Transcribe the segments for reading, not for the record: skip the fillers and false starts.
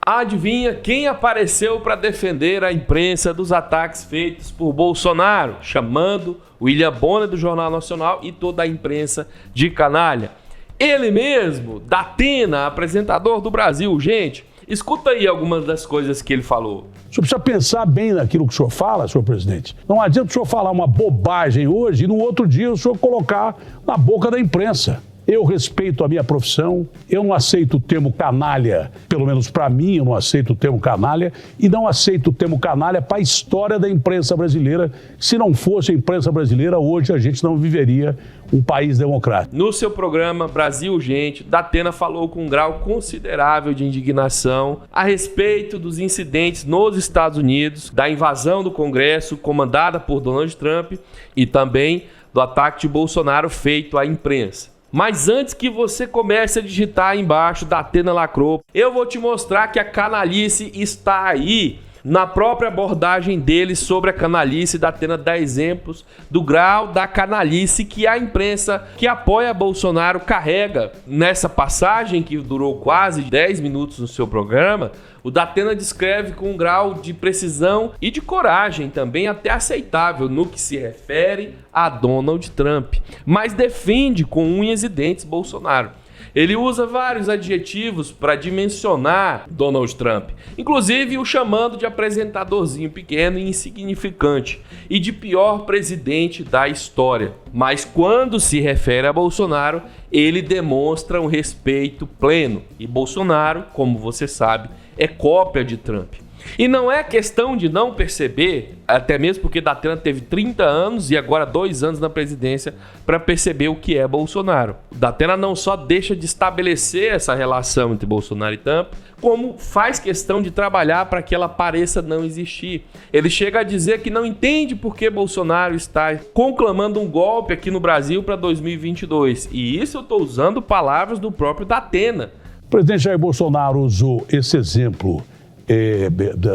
Adivinha quem apareceu para defender a imprensa dos ataques feitos por Bolsonaro, chamando William Bonner do Jornal Nacional e toda a imprensa de canalha? Ele mesmo, Datena, apresentador do Brasil. Gente, escuta aí algumas das coisas que ele falou. O senhor precisa pensar bem naquilo que o senhor fala, senhor presidente. Não adianta o senhor falar uma bobagem hoje e no outro dia o senhor colocar na boca da imprensa. Eu respeito a minha profissão, eu não aceito o termo canalha, pelo menos para mim eu não aceito o termo canalha, e não aceito o termo canalha para a história da imprensa brasileira. Se não fosse a imprensa brasileira, hoje a gente não viveria um país democrático. No seu programa Brasil Urgente, Datena falou com um grau considerável de indignação a respeito dos incidentes nos Estados Unidos, da invasão do Congresso comandada por Donald Trump e também do ataque de Bolsonaro feito à imprensa. Mas antes que você comece a digitar aí embaixo, Datena lacrou, eu vou te mostrar que a canalice está aí. Na própria abordagem dele sobre a canalice, Datena dá exemplos do grau da canalice que a imprensa que apoia Bolsonaro carrega. Nessa passagem, que durou quase 10 minutos no seu programa, o Datena descreve com um grau de precisão e de coragem também até aceitável no que se refere a Donald Trump, mas defende com unhas e dentes Bolsonaro. Ele usa vários adjetivos para dimensionar Donald Trump, inclusive o chamando de apresentadorzinho pequeno e insignificante e de pior presidente da história. Mas quando se refere a Bolsonaro, ele demonstra um respeito pleno. E Bolsonaro, como você sabe, é cópia de Trump. E não é questão de não perceber, até mesmo porque Datena teve 30 anos e agora 2 anos na presidência para perceber o que é Bolsonaro. Datena não só deixa de estabelecer essa relação entre Bolsonaro e Trump, como faz questão de trabalhar para que ela pareça não existir. Ele chega a dizer que não entende por que Bolsonaro está conclamando um golpe aqui no Brasil para 2022. E isso eu estou usando palavras do próprio Datena. O presidente Jair Bolsonaro usou esse exemplo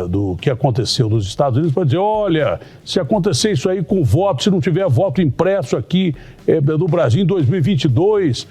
do que aconteceu nos Estados Unidos para dizer, olha, se acontecer isso aí com voto, se não tiver voto impresso aqui no Brasil em 2022,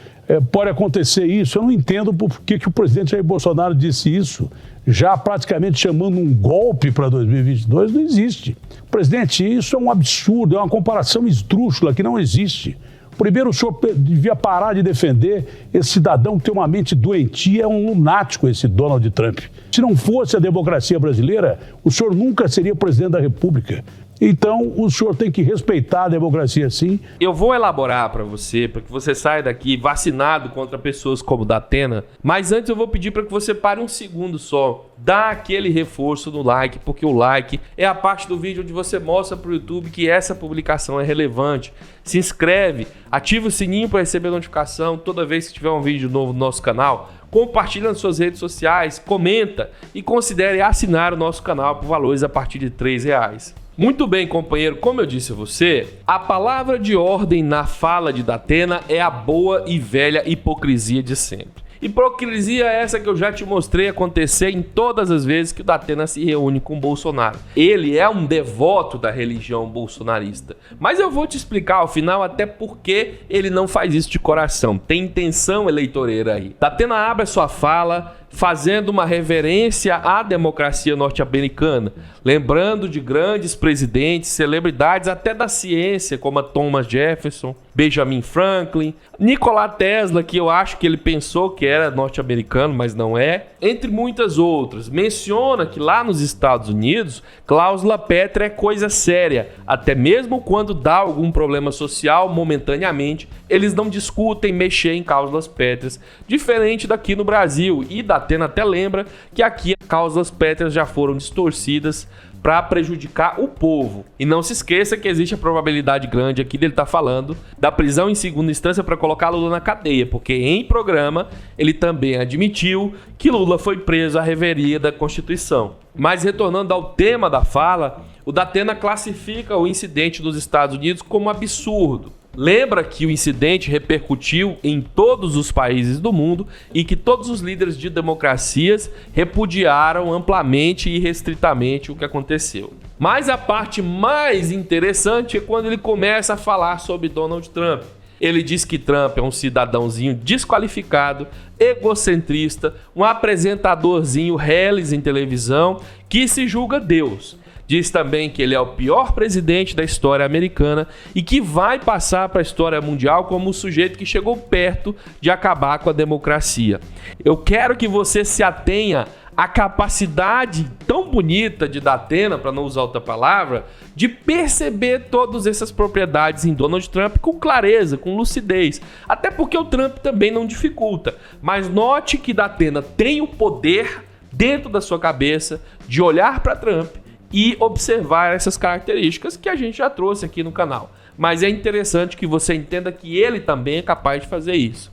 pode acontecer isso. Eu não entendo por que o presidente Jair Bolsonaro disse isso, já praticamente chamando um golpe para 2022, não existe. Presidente, isso é um absurdo, é uma comparação esdrúxula que não existe. Primeiro, o senhor devia parar de defender esse cidadão que tem uma mente doentia, é um lunático esse Donald Trump. Se não fosse a democracia brasileira, o senhor nunca seria presidente da República. Então, o senhor tem que respeitar a democracia, sim. Eu vou elaborar para que você saia daqui vacinado contra pessoas como Datena, mas antes eu vou pedir para que você pare um segundo só, dá aquele reforço no like, porque o like é a parte do vídeo onde você mostra para o YouTube que essa publicação é relevante. Se inscreve, ativa o sininho para receber notificação toda vez que tiver um vídeo novo no nosso canal. Compartilha nas suas redes sociais, comenta e considere assinar o nosso canal por valores a partir de R$3. Muito bem, companheiro, como eu disse a você, a palavra de ordem na fala de Datena é a boa e velha hipocrisia de sempre. Hipocrisia essa que eu já te mostrei acontecer em todas as vezes que o Datena se reúne com o Bolsonaro. Ele é um devoto da religião bolsonarista. Mas eu vou te explicar ao final até por que ele não faz isso de coração. Tem intenção eleitoreira aí. Datena abre a sua fala fazendo uma reverência à democracia norte-americana, lembrando de grandes presidentes, celebridades até da ciência, como a Thomas Jefferson, Benjamin Franklin, Nikola Tesla, que eu acho que ele pensou que era norte-americano, mas não é, entre muitas outras. Menciona que lá nos Estados Unidos, cláusula pétrea é coisa séria, até mesmo quando dá algum problema social, momentaneamente, eles não discutem mexer em cláusulas pétreas, diferente daqui no Brasil. E Datena até lembra que aqui as cláusulas pétreas já foram distorcidas para prejudicar o povo. E não se esqueça que existe a probabilidade grande aqui dele estar falando da prisão em segunda instância para colocar Lula na cadeia, porque em programa ele também admitiu que Lula foi preso à revelia da Constituição. Mas retornando ao tema da fala, o Datena classifica o incidente dos Estados Unidos como absurdo. Lembra que o incidente repercutiu em todos os países do mundo e que todos os líderes de democracias repudiaram amplamente e restritamente o que aconteceu. Mas a parte mais interessante é quando ele começa a falar sobre Donald Trump. Ele diz que Trump é um cidadãozinho desqualificado, egocentrista, um apresentadorzinho reles em televisão que se julga Deus. Diz também que ele é o pior presidente da história americana e que vai passar para a história mundial como o sujeito que chegou perto de acabar com a democracia. Eu quero que você se atenha à capacidade tão bonita de Datena, para não usar outra palavra, de perceber todas essas propriedades em Donald Trump com clareza, com lucidez. Até porque o Trump também não dificulta. Mas note que Datena tem o poder dentro da sua cabeça de olhar para Trump e observar essas características que a gente já trouxe aqui no canal. Mas é interessante que você entenda que ele também é capaz de fazer isso.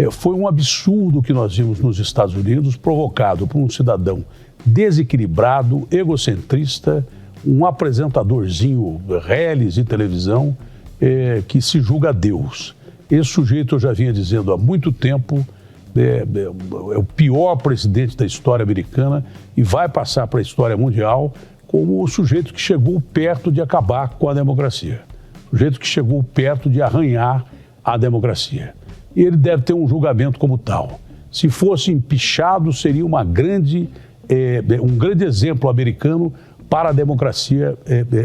Foi um absurdo que nós vimos nos Estados Unidos, provocado por um cidadão desequilibrado, egocentrista, um apresentadorzinho reles de televisão que se julga Deus. Esse sujeito, eu já vinha dizendo há muito tempo, é o pior presidente da história americana e vai passar para a história mundial como o sujeito que chegou perto de acabar com a democracia. O sujeito que chegou perto de arranhar a democracia. E ele deve ter um julgamento como tal. Se fosse empichado, seria um grande exemplo americano para a democracia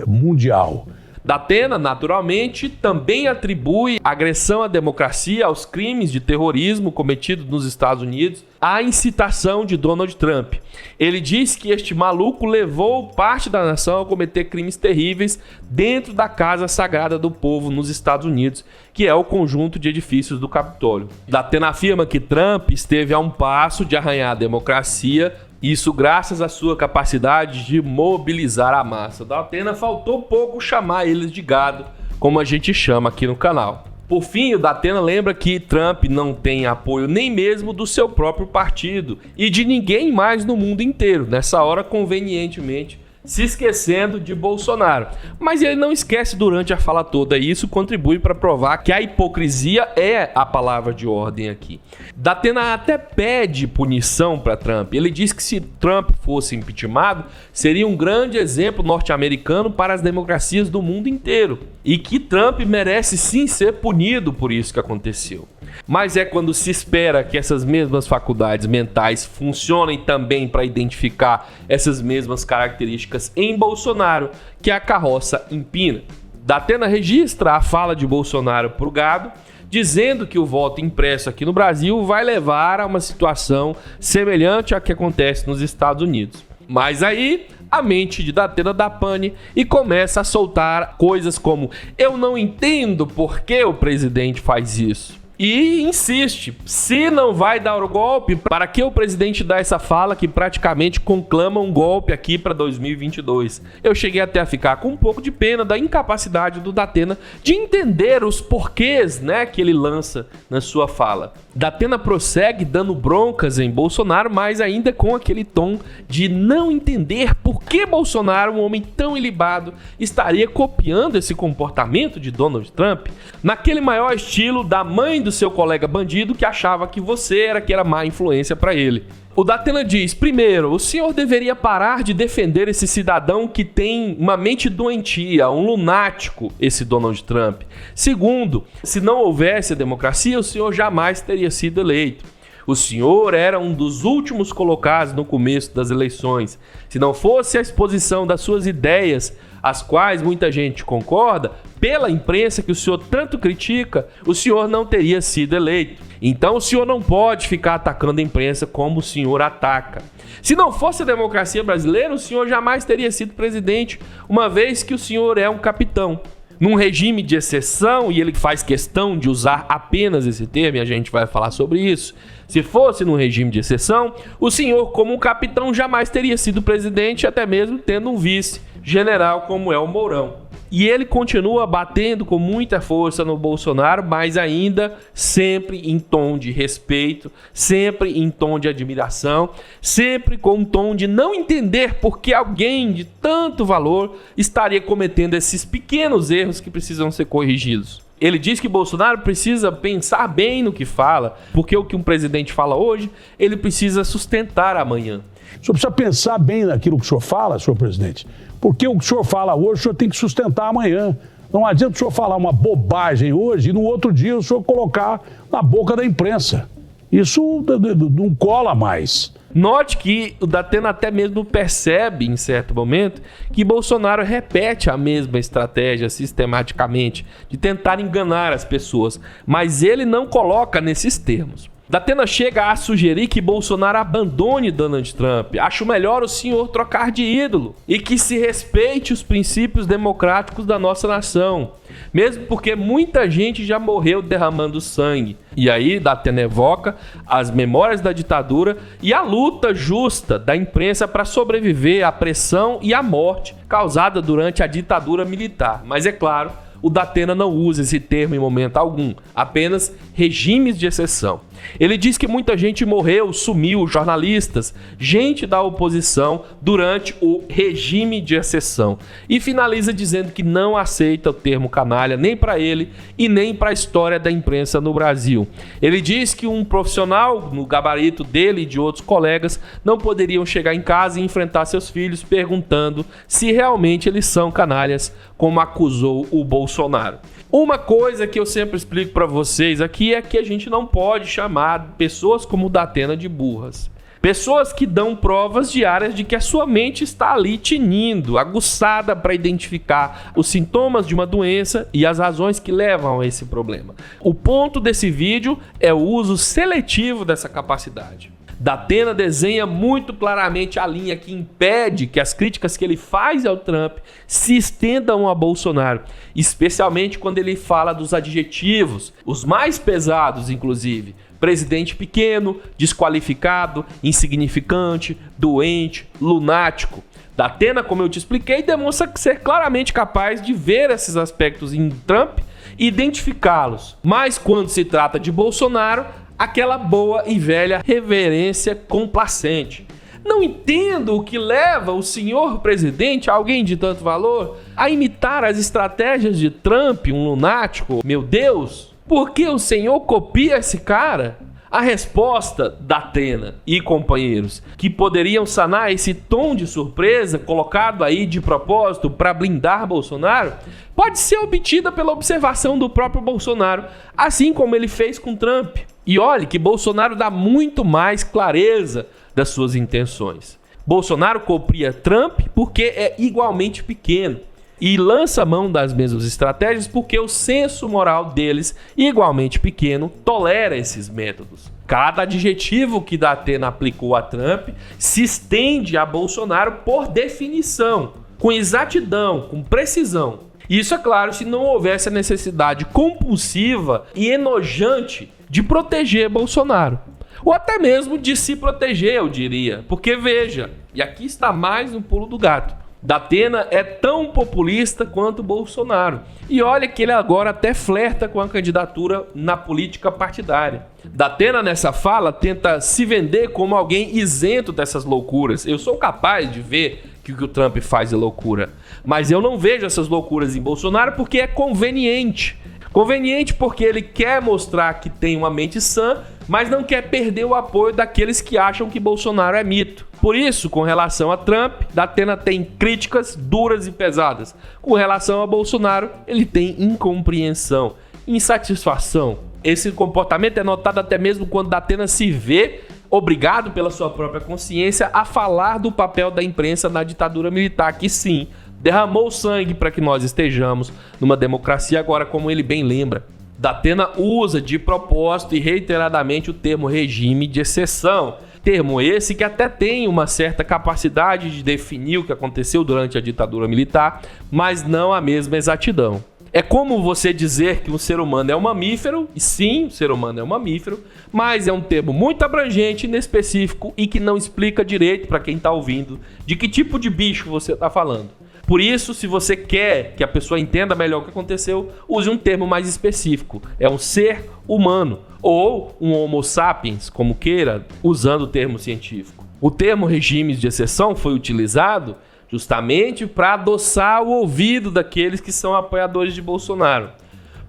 mundial. Datena, naturalmente, também atribui a agressão à democracia, aos crimes de terrorismo cometidos nos Estados Unidos, à incitação de Donald Trump. Ele diz que este maluco levou parte da nação a cometer crimes terríveis dentro da Casa Sagrada do Povo nos Estados Unidos, que é o conjunto de edifícios do Capitólio. Datena afirma que Trump esteve a um passo de arranhar a democracia, isso graças à sua capacidade de mobilizar a massa. Datena faltou pouco chamar eles de gado, como a gente chama aqui no canal. Por fim, o Datena lembra que Trump não tem apoio nem mesmo do seu próprio partido e de ninguém mais no mundo inteiro, nessa hora convenientemente se esquecendo de Bolsonaro. Mas ele não esquece durante a fala toda e isso contribui para provar que a hipocrisia é a palavra de ordem aqui. Datena até pede punição para Trump. Ele diz que se Trump fosse impeachmentado, seria um grande exemplo norte-americano para as democracias do mundo inteiro. E que Trump merece sim ser punido por isso que aconteceu. Mas é quando se espera que essas mesmas faculdades mentais funcionem também para identificar essas mesmas características em Bolsonaro que a carroça empina. Datena registra a fala de Bolsonaro para o gado, dizendo que o voto impresso aqui no Brasil vai levar a uma situação semelhante à que acontece nos Estados Unidos. Mas aí a mente de Datena dá pane e começa a soltar coisas como: eu não entendo por que o presidente faz isso. E insiste, se não vai dar o golpe, para que o presidente dá essa fala que praticamente conclama um golpe aqui para 2022? Eu cheguei até a ficar com um pouco de pena da incapacidade do Datena de entender os porquês, que ele lança na sua fala. Datena prossegue dando broncas em Bolsonaro, mas ainda com aquele tom de não entender por que Bolsonaro, um homem tão ilibado, estaria copiando esse comportamento de Donald Trump, naquele maior estilo da mãe do seu colega bandido que achava que você era má influência para ele. O Datena diz: primeiro, o senhor deveria parar de defender esse cidadão que tem uma mente doentia, um lunático, esse Donald Trump. Segundo, se não houvesse a democracia, o senhor jamais teria sido eleito. O senhor era um dos últimos colocados no começo das eleições. Se não fosse a exposição das suas ideias, as quais muita gente concorda, pela imprensa que o senhor tanto critica, o senhor não teria sido eleito. Então o senhor não pode ficar atacando a imprensa como o senhor ataca. Se não fosse a democracia brasileira, o senhor jamais teria sido presidente, uma vez que o senhor é um capitão. Num regime de exceção, e ele faz questão de usar apenas esse termo, e a gente vai falar sobre isso. Se fosse num regime de exceção, o senhor, como um capitão, jamais teria sido presidente, até mesmo tendo um vice-general como é o Mourão. E ele continua batendo com muita força no Bolsonaro, mas ainda sempre em tom de respeito, sempre em tom de admiração, sempre com um tom de não entender por que alguém de tanto valor estaria cometendo esses pequenos erros que precisam ser corrigidos. Ele diz que Bolsonaro precisa pensar bem no que fala, porque o que um presidente fala hoje, ele precisa sustentar amanhã. O senhor precisa pensar bem naquilo que o senhor fala, senhor presidente, porque o que o senhor fala hoje, o senhor tem que sustentar amanhã. Não adianta o senhor falar uma bobagem hoje e no outro dia o senhor colocar na boca da imprensa. Isso não cola mais. Note que o Datena até mesmo percebe, em certo momento, que Bolsonaro repete a mesma estratégia sistematicamente de tentar enganar as pessoas, mas ele não coloca nesses termos. Datena chega a sugerir que Bolsonaro abandone Donald Trump. Acho melhor o senhor trocar de ídolo e que se respeite os princípios democráticos da nossa nação. Mesmo porque muita gente já morreu derramando sangue. E aí Datena evoca as memórias da ditadura e a luta justa da imprensa para sobreviver à pressão e à morte causada durante a ditadura militar. Mas é claro, o Datena não usa esse termo em momento algum, apenas regimes de exceção. Ele diz que muita gente morreu, sumiu, jornalistas, gente da oposição durante o regime de exceção. E finaliza dizendo que não aceita o termo canalha nem para ele e nem para a história da imprensa no Brasil. Ele diz que um profissional no gabarito dele e de outros colegas não poderiam chegar em casa e enfrentar seus filhos perguntando se realmente eles são canalhas, como acusou o Bolsonaro. Uma coisa que eu sempre explico para vocês aqui é que a gente não pode chamar pessoas como o Datena de burras. Pessoas que dão provas diárias de que a sua mente está ali tinindo, aguçada para identificar os sintomas de uma doença e as razões que levam a esse problema. O ponto desse vídeo é o uso seletivo dessa capacidade. Datena desenha muito claramente a linha que impede que as críticas que ele faz ao Trump se estendam a Bolsonaro, especialmente quando ele fala dos adjetivos, os mais pesados inclusive: presidente pequeno, desqualificado, insignificante, doente, lunático. Datena, como eu te expliquei, demonstra ser claramente capaz de ver esses aspectos em Trump e identificá-los. Mas quando se trata de Bolsonaro, aquela boa e velha reverência complacente. Não entendo o que leva o senhor presidente, alguém de tanto valor, a imitar as estratégias de Trump, um lunático. Meu Deus, por que o senhor copia esse cara? A resposta da Datena e companheiros, que poderiam sanar esse tom de surpresa colocado aí de propósito para blindar Bolsonaro, pode ser obtida pela observação do próprio Bolsonaro, assim como ele fez com Trump. E olhe que Bolsonaro dá muito mais clareza das suas intenções. Bolsonaro copia Trump porque é igualmente pequeno e lança mão das mesmas estratégias porque o senso moral deles, igualmente pequeno, tolera esses métodos. Cada adjetivo que Datena aplicou a Trump se estende a Bolsonaro por definição, com exatidão, com precisão. Isso é claro se não houvesse a necessidade compulsiva e enojante de proteger Bolsonaro. Ou até mesmo de se proteger, eu diria. Porque veja, e aqui está mais um pulo do gato, Datena é tão populista quanto Bolsonaro. E olha que ele agora até flerta com a candidatura na política partidária. Datena nessa fala tenta se vender como alguém isento dessas loucuras. Eu sou capaz de ver que o que o Trump faz é loucura, mas eu não vejo essas loucuras em Bolsonaro porque é conveniente. Conveniente porque ele quer mostrar que tem uma mente sã, mas não quer perder o apoio daqueles que acham que Bolsonaro é mito. Por isso, com relação a Trump, Datena tem críticas duras e pesadas. Com relação a Bolsonaro, ele tem incompreensão, insatisfação. Esse comportamento é notado até mesmo quando Datena se vê obrigado pela sua própria consciência a falar do papel da imprensa na ditadura militar, que sim, derramou sangue para que nós estejamos numa democracia agora, como ele bem lembra. Datena usa de propósito e reiteradamente o termo regime de exceção. Termo esse que até tem uma certa capacidade de definir o que aconteceu durante a ditadura militar, mas não a mesma exatidão. É como você dizer que um ser humano é um mamífero, e sim, o ser humano é um mamífero, mas é um termo muito abrangente, inespecífico e que não explica direito para quem está ouvindo de que tipo de bicho você está falando. Por isso, se você quer que a pessoa entenda melhor o que aconteceu, use um termo mais específico. É um ser humano ou um homo sapiens, como queira, usando o termo científico. O termo regimes de exceção foi utilizado justamente para adoçar o ouvido daqueles que são apoiadores de Bolsonaro.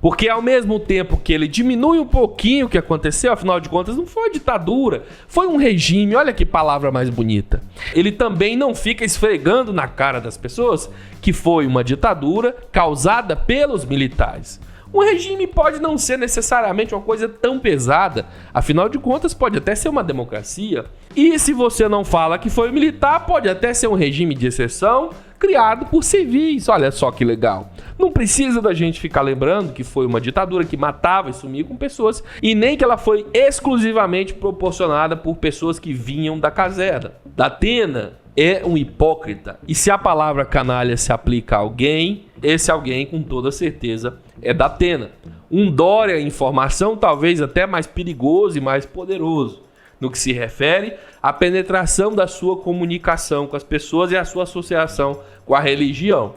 Porque ao mesmo tempo que ele diminui um pouquinho o que aconteceu, afinal de contas não foi ditadura, foi um regime, olha que palavra mais bonita. Ele também não fica esfregando na cara das pessoas que foi uma ditadura causada pelos militares. Um regime pode não ser necessariamente uma coisa tão pesada, afinal de contas pode até ser uma democracia. E se você não fala que foi militar, pode até ser um regime de exceção criado por civis. Olha só que legal. Não precisa da gente ficar lembrando que foi uma ditadura que matava e sumia com pessoas, e nem que ela foi exclusivamente proporcionada por pessoas que vinham da caserna. Datena é um hipócrita. E se a palavra canalha se aplica a alguém, esse alguém com toda certeza é Datena. Um Dória em formação, talvez até mais perigoso e mais poderoso, no que se refere à penetração da sua comunicação com as pessoas e à sua associação com a religião.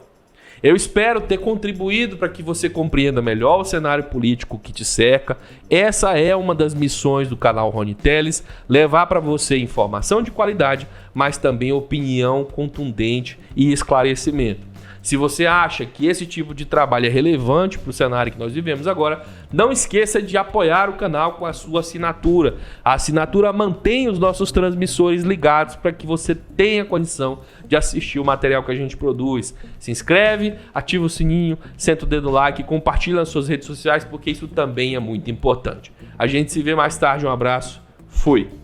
Eu espero ter contribuído para que você compreenda melhor o cenário político que te cerca. Essa é uma das missões do canal Rony Telles, levar para você informação de qualidade, mas também opinião contundente e esclarecimento. Se você acha que esse tipo de trabalho é relevante para o cenário que nós vivemos agora, não esqueça de apoiar o canal com a sua assinatura. A assinatura mantém os nossos transmissores ligados para que você tenha condição de assistir o material que a gente produz. Se inscreve, ativa o sininho, senta o dedo no like, compartilha nas suas redes sociais, porque isso também é muito importante. A gente se vê mais tarde. Um abraço. Fui.